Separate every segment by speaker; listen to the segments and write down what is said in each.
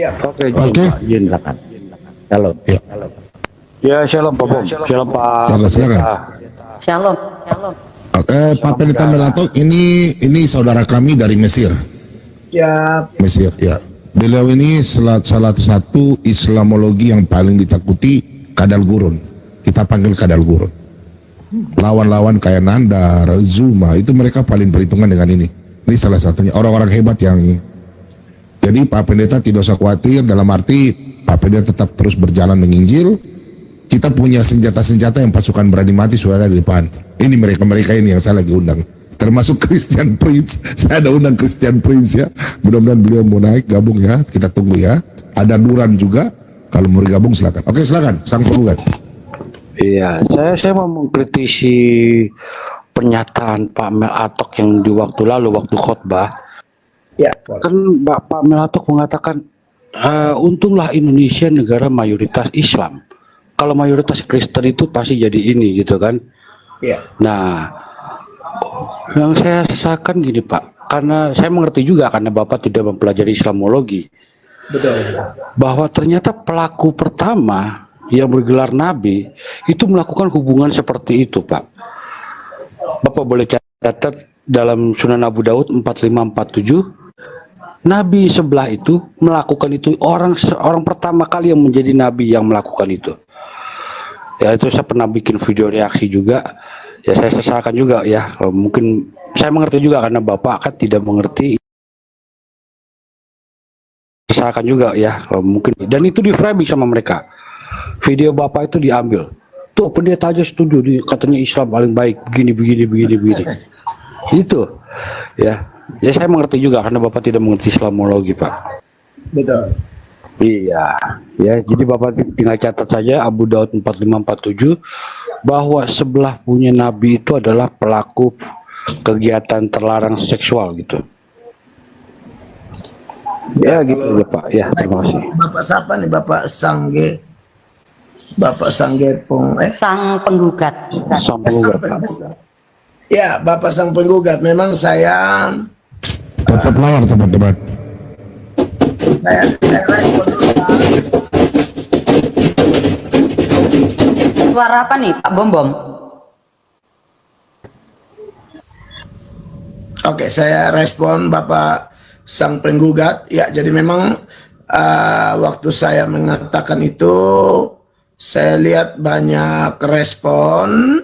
Speaker 1: Siap.
Speaker 2: Oke,
Speaker 3: Oke.
Speaker 2: izin silakan. Shalom.
Speaker 3: Ya.
Speaker 2: Ya, shalom Pak Bom. Shalom Pak.
Speaker 3: Silakan.
Speaker 4: Shalom, shalom.
Speaker 3: Pak Pendeta Melatok, ini saudara kami dari Mesir.
Speaker 1: Siap.
Speaker 3: Mesir, ya. Beliau ini salah satu Islamologi yang paling ditakuti, kadal gurun. Kita panggil kadal gurun. Lawan-lawan kayak Nandar, Zuma, itu mereka paling perhitungan dengan ini. Ini salah satunya orang-orang hebat yang. Jadi Pak Pendeta tidak usah khawatir, dalam arti Pak Pendeta tetap terus berjalan menginjil. Kita punya senjata-senjata yang pasukan berani mati sudah ada di depan. Ini mereka-mereka ini yang saya lagi undang. Termasuk Christian Prince. Saya ada undang Christian Prince ya. Mudah-mudahan beliau mau naik gabung ya. Kita tunggu ya. Ada Duran juga. Kalau mau gabung silakan. Oke, silakan. Sang penggugat.
Speaker 2: Iya, saya mau mengkritisi pernyataan Pak Melatok yang di waktu lalu, waktu khotbah.
Speaker 1: Ya.
Speaker 2: Kan Pak Melatok mengatakan, untunglah Indonesia negara mayoritas Islam. Kalau mayoritas Kristen itu pasti jadi ini gitu kan.
Speaker 1: Ya.
Speaker 2: Nah, yang saya sesalkan gini Pak, karena saya mengerti juga karena Bapak tidak mempelajari Islamologi.
Speaker 1: Betul.
Speaker 2: Bahwa ternyata pelaku pertama yang bergelar nabi itu melakukan hubungan seperti itu Pak. Bapak boleh catat dalam Sunan Abu Daud 4547, nabi sebelah itu melakukan itu, orang pertama kali yang menjadi nabi yang melakukan itu. Ya itu saya pernah bikin video reaksi juga. Ya saya sesalkan juga ya, mungkin saya mengerti juga karena Bapak kan tidak mengerti. Sesalkan juga ya, mungkin, dan itu di framing sama mereka. Video Bapak itu diambil. Tuh pendeta aja setuju, katanya Islam paling baik, begini. Itu ya. Ya saya mengerti juga karena Bapak tidak mengerti Islamologi Pak.
Speaker 1: Betul.
Speaker 2: Iya, ya. Jadi Bapak tinggal catat saja Abu Daud 4547 bahwa sebelah punya nabi itu adalah pelaku kegiatan terlarang seksual gitu. Ya, gitu ya Pak. Ya, terima kasih.
Speaker 1: Bapak siapa nih? Bapak Sangge
Speaker 4: Sang penggugat.
Speaker 2: Sang penggugat Pak.
Speaker 1: Ya, Bapak Sang Penggugat. Memang saya
Speaker 3: Tetap lawar teman-teman.
Speaker 1: saya respon dulu, Pak.
Speaker 4: Suara apa nih Pak Bom?
Speaker 1: Oke, saya respon Bapak Sang Penggugat. Ya, jadi memang waktu saya mengatakan itu, saya lihat banyak respon,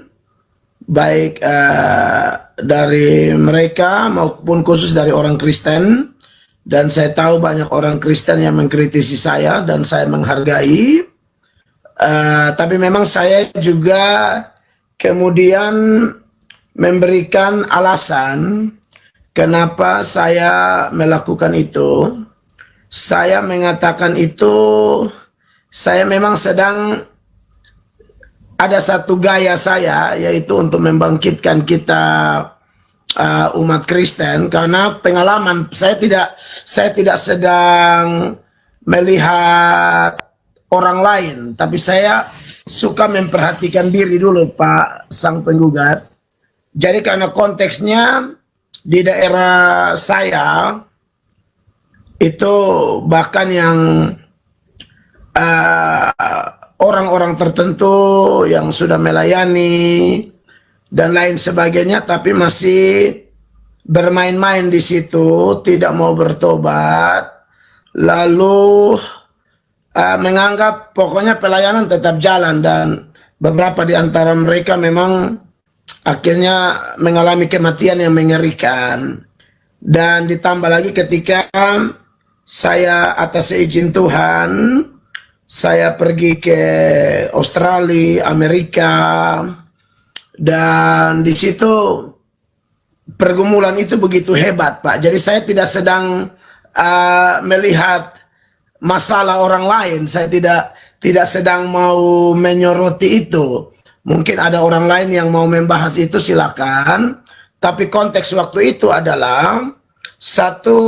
Speaker 1: baik dari mereka maupun khusus dari orang Kristen. Dan saya tahu banyak orang Kristen yang mengkritisi saya dan saya menghargai. Tapi memang saya juga kemudian memberikan alasan kenapa saya melakukan itu. Saya mengatakan itu, saya memang sedang ada satu gaya saya, yaitu untuk membangkitkan kita umat Kristen, karena pengalaman saya tidak sedang melihat orang lain, tapi saya suka memperhatikan diri dulu Pak Sang Penggugat. Jadi karena konteksnya di daerah saya itu bahkan yang orang-orang tertentu yang sudah melayani dan lain sebagainya, tapi masih bermain-main di situ, tidak mau bertobat, lalu menganggap pokoknya pelayanan tetap jalan, dan beberapa di antara mereka memang akhirnya mengalami kematian yang mengerikan. Dan ditambah lagi ketika saya atas izin Tuhan, saya pergi ke Australia, Amerika, dan di situ pergumulan itu begitu hebat, Pak. Jadi saya tidak sedang melihat masalah orang lain. Saya tidak sedang mau menyoroti itu. Mungkin ada orang lain yang mau membahas itu, silakan. Tapi konteks waktu itu adalah satu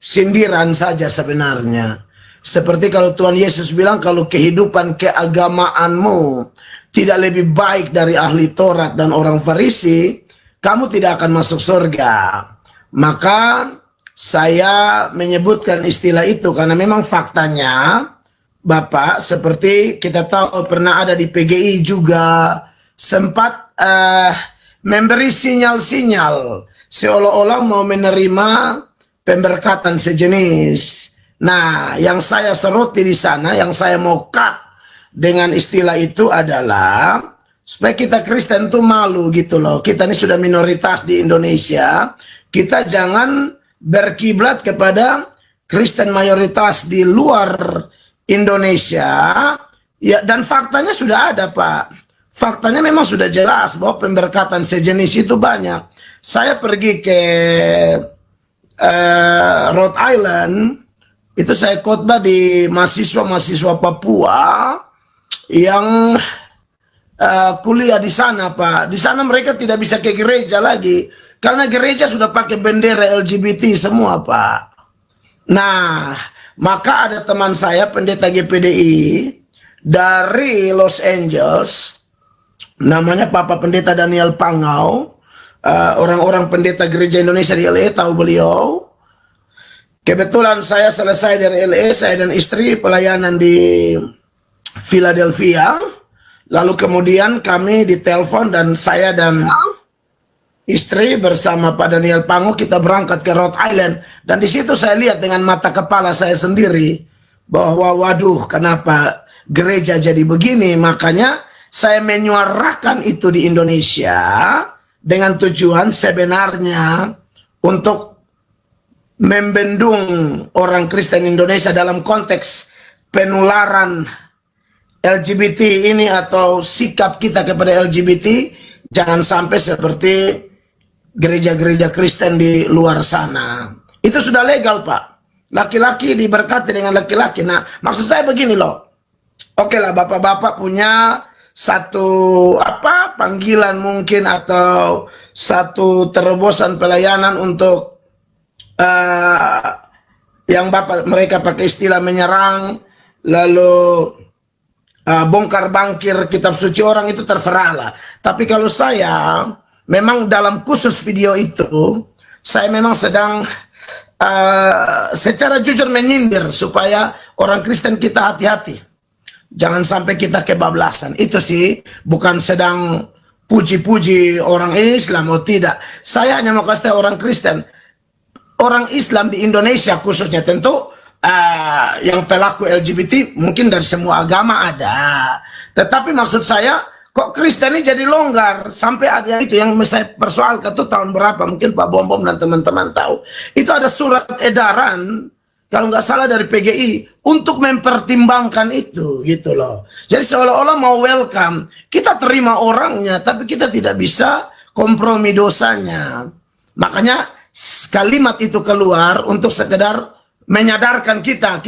Speaker 1: sindiran saja sebenarnya. Seperti kalau Tuhan Yesus bilang, kalau kehidupan keagamaanmu tidak lebih baik dari ahli Taurat dan orang Farisi, kamu tidak akan masuk surga. Maka saya menyebutkan istilah itu karena memang faktanya Bapak seperti kita tahu pernah ada di PGI juga sempat memberi sinyal-sinyal seolah-olah mau menerima pemberkatan sejenis. Nah, yang saya soroti di sana, yang saya mau cut dengan istilah itu adalah supaya kita Kristen tuh malu gitu loh. Kita ini sudah minoritas di Indonesia. Kita jangan berkiblat kepada Kristen mayoritas di luar Indonesia. Ya, dan faktanya sudah ada, Pak. Faktanya memang sudah jelas bahwa pemberkatan sejenis itu banyak. Saya pergi ke Rhode Island, itu saya khotbah di mahasiswa-mahasiswa Papua yang kuliah di sana, Pak. Di sana mereka tidak bisa ke gereja lagi karena gereja sudah pakai bendera LGBT semua, Pak. Nah, maka ada teman saya pendeta GPDI dari Los Angeles, namanya Papa Pendeta Daniel Pangau. Orang-orang pendeta gereja Indonesia di LA tahu beliau. Kebetulan saya selesai dari LA, saya dan istri pelayanan di Philadelphia. Lalu kemudian kami ditelepon dan saya dan istri bersama Pak Daniel Pango kita berangkat ke Rhode Island. Dan di situ saya lihat dengan mata kepala saya sendiri bahwa waduh, kenapa gereja jadi begini. Makanya saya menyuarakan itu di Indonesia dengan tujuan sebenarnya untuk membendung orang Kristen Indonesia dalam konteks penularan LGBT ini atau sikap kita kepada LGBT jangan sampai seperti gereja-gereja Kristen di luar sana. Itu sudah legal, Pak. Laki-laki diberkati dengan laki-laki. Nah, maksud saya begini loh. Oke lah, bapak-bapak punya satu panggilan mungkin atau satu terobosan pelayanan untuk yang mereka pakai istilah menyerang lalu bongkar bangkir kitab suci orang, itu terserah lah. Tapi kalau saya memang dalam khusus video itu saya memang sedang secara jujur menyindir supaya orang Kristen kita hati-hati, jangan sampai kita kebablasan. Itu sih bukan sedang puji-puji orang Islam atau tidak. Saya hanya mau kasih tahu orang Kristen, orang Islam di Indonesia khususnya tentu yang pelaku LGBT mungkin dari semua agama ada. Tetapi maksud saya kok Kristen ini jadi longgar sampai ada itu yang saya persoalkan tuh tahun berapa, mungkin Pak Bom dan teman-teman tahu. Itu ada surat edaran kalau nggak salah dari PGI untuk mempertimbangkan itu gitu loh. Jadi seolah-olah mau welcome, kita terima orangnya tapi kita tidak bisa kompromi dosanya. Makanya kalimat itu keluar untuk sekedar menyadarkan kita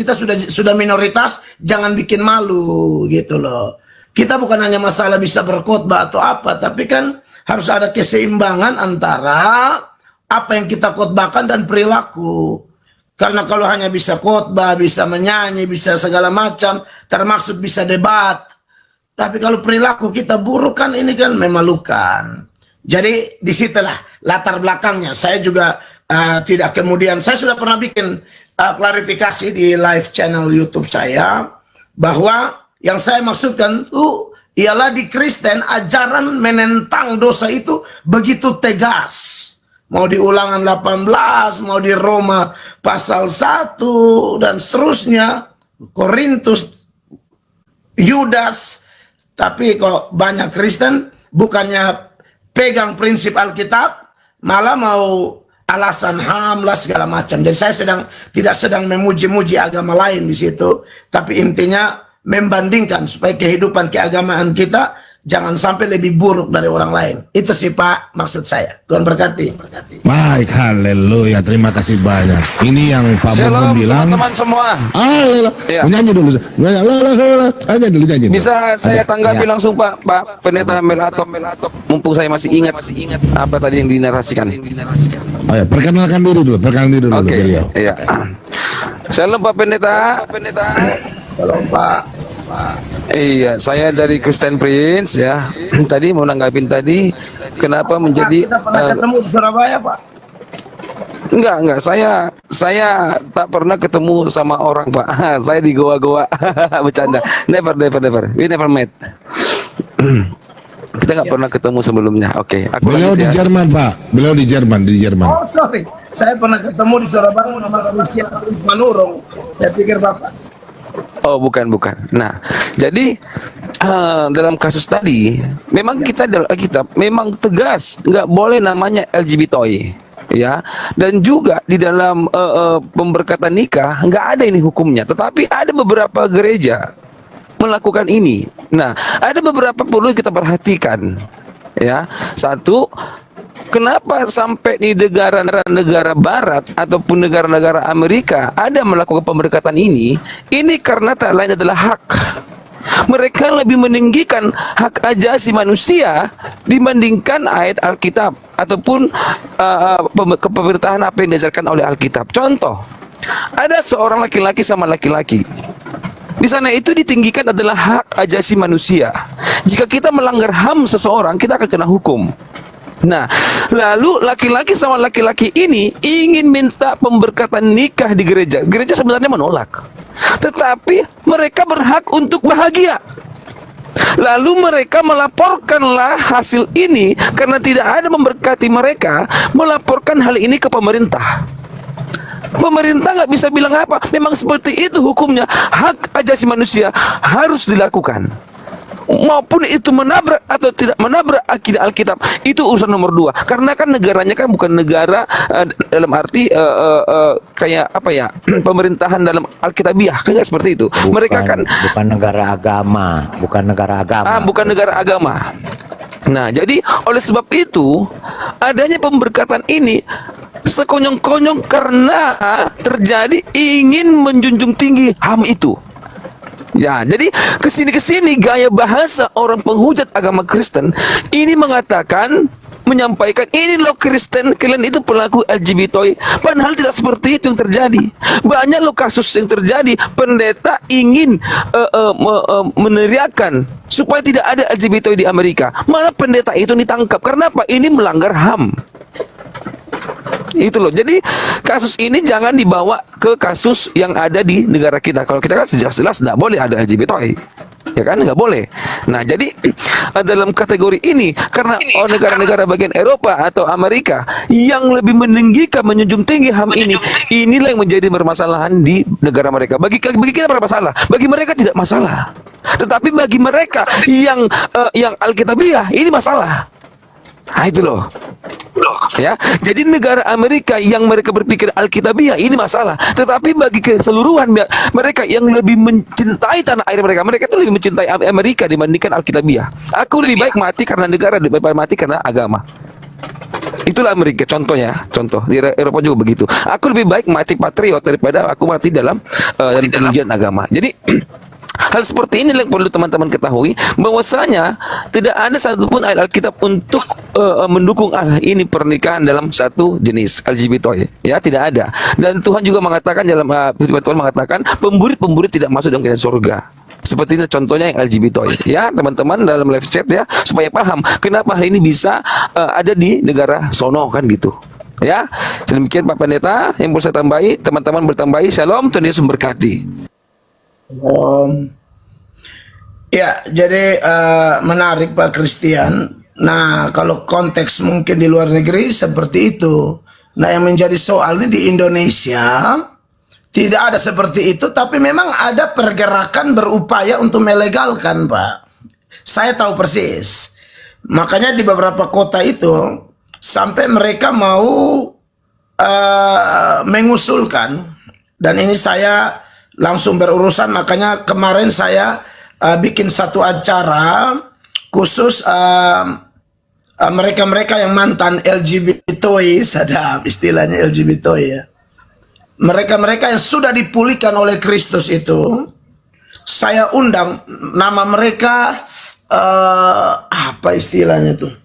Speaker 1: sudah minoritas, jangan bikin malu gitu loh. Kita bukan hanya masalah bisa berkhotbah atau apa, tapi kan harus ada keseimbangan antara apa yang kita khotbahkan dan perilaku. Karena kalau hanya bisa khotbah, bisa menyanyi, bisa segala macam, termasuk bisa debat, tapi kalau perilaku kita buruk kan ini kan memalukan. Jadi disitulah latar belakangnya. Saya juga tidak kemudian, saya sudah pernah bikin klarifikasi di live channel YouTube saya bahwa yang saya maksudkan itu ialah di Kristen ajaran menentang dosa itu begitu tegas. Mau di Ulangan 18, mau di Roma pasal 1 dan seterusnya, Korintus, Yudas. Tapi kok banyak Kristen bukannya pegang prinsip Alkitab, malah mau alasan HAM lah segala macam. Jadi saya tidak sedang memuji-muji agama lain di situ, tapi intinya membandingkan supaya kehidupan keagamaan kita jangan sampai lebih buruk dari orang lain. Itu sih Pak maksud saya. Tuhan berkati.
Speaker 3: Baik, haleluya. Terima kasih banyak. Ini yang Pak Bom bilang.
Speaker 5: Teman-teman semua.
Speaker 3: Ya. Nyanyi dulu. Nyanyi dulu.
Speaker 5: Bisa saya tanggapi langsung Pak Pendeta Melato. Mumpung saya masih ingat apa tadi yang dinarasikan.
Speaker 3: Oh ya, perkenalkan diri dulu.
Speaker 5: Oke. Iya. Shalom Pak Pendeta.
Speaker 1: Halo Pak.
Speaker 5: Iya, saya dari Kristen Prince ya. Tadi mau nanggapin tadi kenapa menjadi
Speaker 1: Kita pernah ketemu di Surabaya Pak.
Speaker 5: Enggak. Saya tak pernah ketemu sama orang, Pak. Saya di goa-goa. Bercanda. Never. We never met. Kita nggak pernah ketemu sebelumnya. Oke, aku
Speaker 3: Beliau
Speaker 5: lanjut
Speaker 3: di
Speaker 5: ya.
Speaker 3: Jerman, Pak. Beliau di Jerman.
Speaker 1: Oh sorry, saya pernah ketemu di Surabaya sama Christian Manurung. Saya pikir Bapak.
Speaker 5: Oh, bukan. Nah, jadi dalam kasus tadi, memang kita dalam Alkitab memang tegas nggak boleh namanya LGBTI, ya. Dan juga di dalam pemberkatan nikah nggak ada ini hukumnya. Tetapi ada beberapa gereja melakukan ini. Nah, ada beberapa perlu kita perhatikan, ya. Satu, kenapa sampai di negara-negara Barat ataupun negara-negara Amerika ada melakukan pemberkatan ini? Ini karena tak lain adalah hak. Mereka lebih meninggikan hak ajasi manusia dibandingkan ayat Alkitab ataupun kepemerintahan apa yang diajarkan oleh Alkitab. Contoh, ada seorang laki-laki sama laki-laki. Di sana itu ditinggikan adalah hak ajasi manusia. Jika kita melanggar HAM seseorang, kita akan kena hukum. Nah, lalu laki-laki sama laki-laki ini ingin minta pemberkatan nikah di gereja. Gereja sebenarnya menolak. Tetapi mereka berhak untuk bahagia. Lalu mereka melaporkanlah hasil ini karena tidak ada memberkati mereka, melaporkan hal ini ke pemerintah. Pemerintah nggak bisa bilang apa. Memang seperti itu hukumnya. Hak ajasi manusia harus dilakukan. Maupun itu menabrak atau tidak menabrak akidah Alkitab, itu urusan nomor 2. Karena kan negaranya kan bukan negara dalam arti kayak apa ya, pemerintahan dalam Alkitabiah, kan nggak seperti itu. Mereka kan
Speaker 6: bukan negara agama, bukan negara agama.
Speaker 5: bukan negara agama. Nah, jadi oleh sebab itu adanya pemberkatan ini sekonyong-konyong karena terjadi ingin menjunjung tinggi HAM itu. Ya, jadi kesini gaya bahasa orang penghujat agama Kristen ini mengatakan, menyampaikan ini loh Kristen, kalian itu pelaku LGBTI. Padahal tidak seperti itu yang terjadi. Banyak loh kasus yang terjadi. Pendeta ingin meneriakan supaya tidak ada LGBTI di Amerika. Malah pendeta itu ditangkap. Karena apa? Ini melanggar HAM. Itu loh. Jadi kasus ini jangan dibawa ke kasus yang ada di negara kita. Kalau kita kan jelas-jelas tidak boleh ada LGBTI, ya kan, nggak boleh. Nah, jadi dalam kategori ini karena negara-negara bagian Eropa atau Amerika yang lebih meninggikan, menjunjung tinggi HAM ini, inilah yang menjadi permasalahan di negara mereka. Bagi kita bermasalah, bagi mereka tidak masalah. Tetapi bagi mereka yang Alkitabiah ini masalah. Nah, itu loh. Ya, jadi negara Amerika yang mereka berpikir Alkitabiah ini masalah, tetapi bagi keseluruhan mereka yang lebih mencintai tanah air mereka itu lebih mencintai Amerika dibandingkan Alkitabiah. Aku lebih baik mati karena negara daripada mati karena agama. Itulah Amerika contohnya, contoh di Eropa juga begitu. Aku lebih baik mati patriot daripada aku mati dalam pengujian agama. Jadi hal seperti ini yang perlu teman-teman ketahui, bahwasanya tidak ada satupun ayat Alkitab untuk mendukung ini pernikahan dalam satu jenis LGBT, ya, tidak ada. Dan Tuhan juga mengatakan dalam firman Tuhan mengatakan pemburi tidak masuk dalam kerajaan surga. Seperti ini contohnya yang LGBT, ya teman-teman dalam live chat ya, supaya paham kenapa hal ini bisa ada di negara sono kan gitu. Ya, demikian Pak Pendeta yang bisa saya tambahi, teman-teman bertambahi. Shalom, Tuhan Yesus memberkati.
Speaker 1: Ya, jadi menarik Pak Christian. Nah, kalau konteks mungkin di luar negeri seperti itu. Nah, yang menjadi soal ini di Indonesia tidak ada seperti itu, tapi memang ada pergerakan berupaya untuk melegalkan, Pak. Saya tahu persis. Makanya di beberapa kota itu sampai mereka mau mengusulkan, dan ini saya langsung berurusan, makanya kemarin saya bikin satu acara khusus mereka-mereka yang mantan LGBTI, sadap istilahnya LGBTI ya. Mereka-mereka yang sudah dipulihkan oleh Kristus itu, saya undang nama mereka apa istilahnya tuh?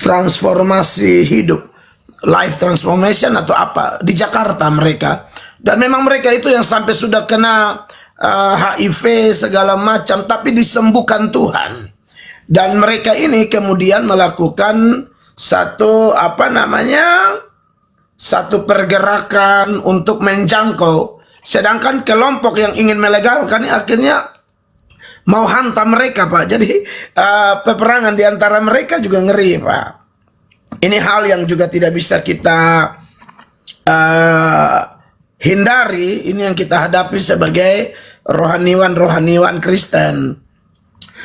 Speaker 1: Transformasi hidup, life transformation atau apa di Jakarta mereka. Dan memang mereka itu yang sampai sudah kena HIV segala macam, tapi disembuhkan Tuhan. Dan mereka ini kemudian melakukan satu apa namanya satu pergerakan untuk menjangkau, sedangkan kelompok yang ingin melegalkan ini akhirnya mau hantam mereka, Pak. Jadi peperangan di antara mereka juga ngeri, Pak. Ini hal yang juga tidak bisa kita hindari. Ini yang kita hadapi sebagai rohaniwan Kristen.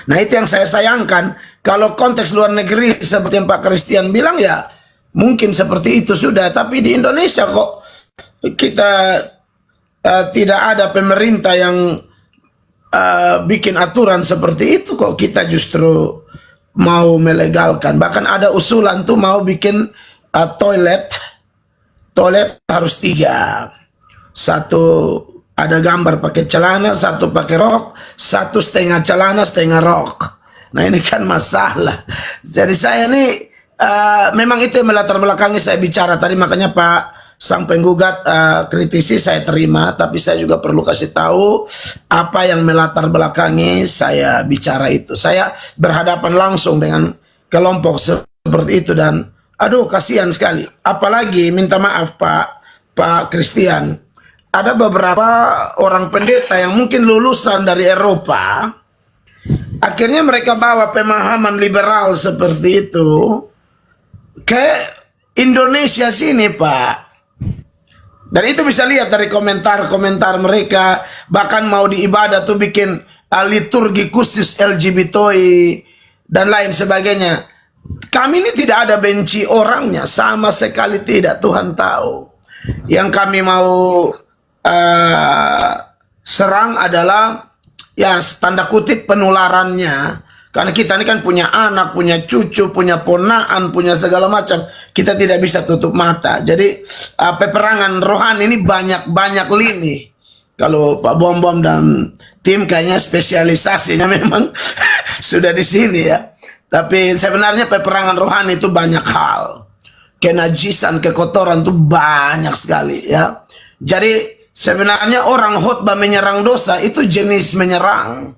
Speaker 1: Nah, itu yang saya sayangkan. Kalau konteks luar negeri seperti yang Pak Christian bilang, ya mungkin seperti itu sudah. Tapi di Indonesia kok kita tidak ada pemerintah yang bikin aturan seperti itu, kok kita justru mau melegalkan. Bahkan ada usulan tuh mau bikin toilet harus 3. Satu ada gambar pakai celana, satu pakai rok, satu setengah celana setengah rok. Nah, ini kan masalah. Jadi saya nih memang itu yang melatar belakangi saya bicara tadi, makanya Pak sang penggugat kritisi saya terima, tapi saya juga perlu kasih tahu apa yang melatar belakangi saya bicara itu. Saya berhadapan langsung dengan kelompok seperti itu dan aduh kasihan sekali. Apalagi minta maaf Pak Christian, ada beberapa orang pendeta yang mungkin lulusan dari Eropa, akhirnya mereka bawa pemahaman liberal seperti itu ke Indonesia sini, Pak. Dan itu bisa lihat dari komentar-komentar mereka, bahkan mau di ibadah tuh bikin liturgi khusus LGBTI dan lain sebagainya. Kami ini tidak ada benci orangnya, sama sekali tidak, Tuhan tahu. Yang kami mau serang adalah ya tanda kutip penularannya. Karena kita ini kan punya anak, punya cucu, punya ponaan, punya segala macam. Kita tidak bisa tutup mata. Jadi peperangan rohani ini banyak lini. Kalau Pak Bom Bom dan tim kayaknya spesialisasinya memang sudah di sini ya. Tapi sebenarnya peperangan rohani itu banyak hal. Kenajisan, kekotoran itu banyak sekali ya. Jadi sebenarnya orang khotbah menyerang dosa itu jenis menyerang.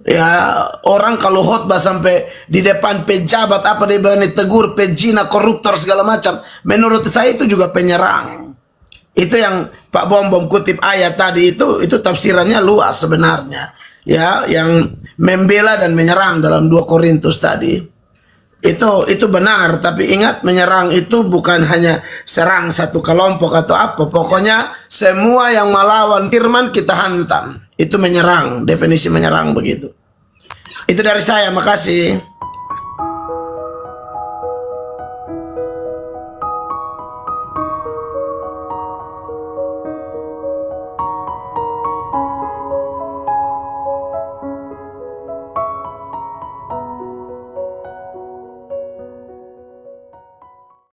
Speaker 1: Ya, orang kalau khotbah sampai di depan pejabat apa dia berani tegur, pejina, koruptor segala macam, menurut saya itu juga penyerang. Itu yang Pak Bom Bom kutip ayat tadi itu tafsirannya luas sebenarnya. Ya, yang membela dan menyerang dalam 2 Korintus tadi. Itu benar, tapi ingat menyerang itu bukan hanya serang satu kelompok atau apa. Pokoknya semua yang melawan firman kita hantam. Itu menyerang, definisi menyerang begitu. Itu dari saya, makasih.